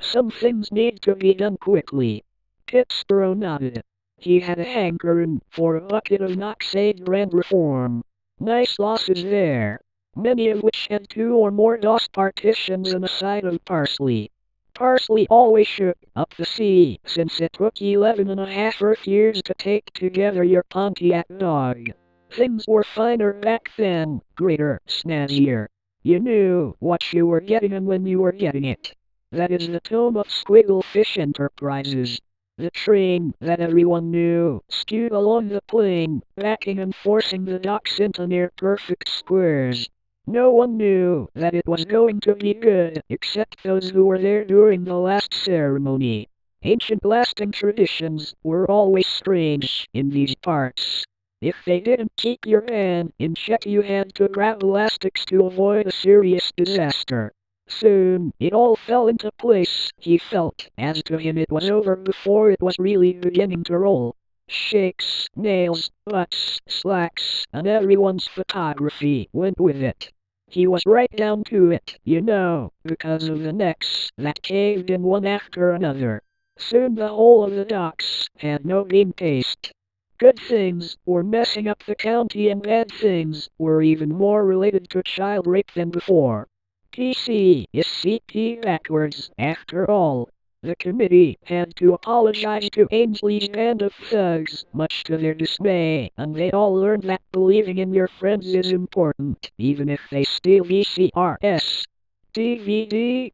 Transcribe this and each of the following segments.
Some things need to be done quickly. Pittsborough nodded. He had a hankerin for a bucket of Knox Aide brand reform. Nice losses there, many of which had 2 or more DOS partitions and a side of parsley. Parsley always shook up the sea, since it took 11.5 Earth years to take together your Pontiac dog. Things were finer back then, greater, snazzier. You knew what you were getting and when you were getting it. That is the tome of Squiggle Fish Enterprises. The train that everyone knew, skewed along the plain, backing and forcing the docks into near-perfect squares. No one knew that it was going to be good, except those who were there during the last ceremony. Ancient lasting traditions were always strange in these parts. If they didn't keep your hand in check, you had to grab elastics to avoid a serious disaster. Soon, it all fell into place. He felt, as to him it was over before it was really beginning to roll. Shakes, nails, butts, slacks, and everyone's photography went with it. He was right down to it, because of the necks that caved in one after another. Soon the whole of the docks had no bean paste. Good things were messing up the county and bad things were even more related to child rape than before. PC is CP backwards, after all. The committee had to apologize to Ainsley's band of thugs, much to their dismay, and they all learned that believing in your friends is important, even if they steal VCRs. DVD?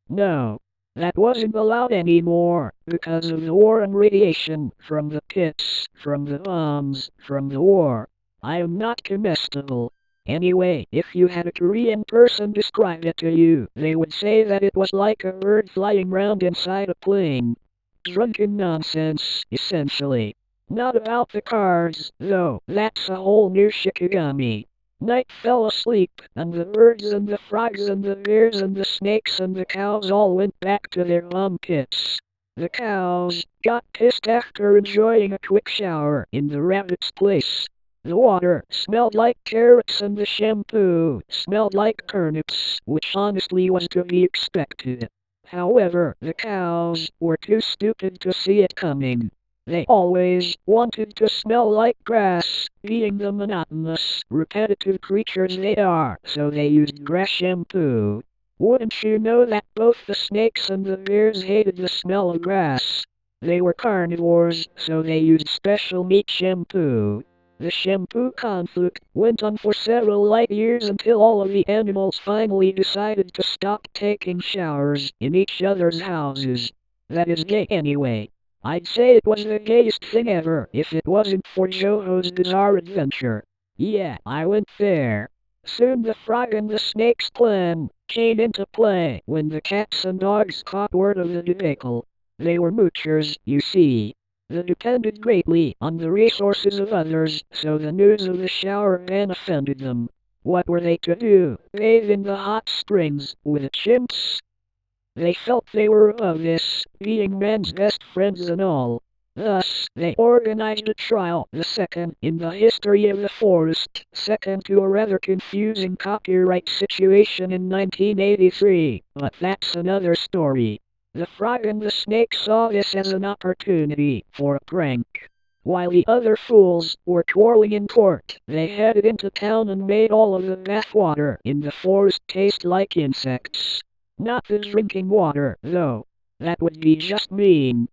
No. That wasn't allowed anymore, because of the war and radiation, from the pits, from the bombs, from the war. I am not comestible. Anyway, if you had a Korean person describe it to you, they would say that it was like a bird flying round inside a plane. Drunken nonsense, essentially. Not about the cards, though, that's a whole new shikigami. Night fell asleep, and the birds and the frogs and the bears and the snakes and the cows all went back to their bomb pits. The cows got pissed after enjoying a quick shower in the rabbit's place. The water smelled like carrots and the shampoo smelled like turnips, which honestly was to be expected. However, the cows were too stupid to see it coming. They always wanted to smell like grass, being the monotonous, repetitive creatures they are, so they used grass shampoo. Wouldn't you know that both the snakes and the bears hated the smell of grass? They were carnivores, so they used special meat shampoo. The shampoo conflict went on for several light years until all of the animals finally decided to stop taking showers in each other's houses. That is gay anyway. I'd say it was the gayest thing ever if it wasn't for JoJo's Bizarre Adventure. Yeah, I went there. Soon the frog and the snake's plan came into play when the cats and dogs caught word of the debacle. They were moochers, you see. They depended greatly on the resources of others, so the news of the shower ban offended them. What were they to do? Bathe in the hot springs with the chimps? They felt they were above this, being man's best friends and all. Thus, they organized a trial, the second in the history of the forest, second to a rather confusing copyright situation in 1983, but that's another story. The frog and the snake saw this as an opportunity for a prank. While the other fools were quarreling in court, they headed into town and made all of the bathwater in the forest taste like insects. Not the drinking water, though. That would be just mean.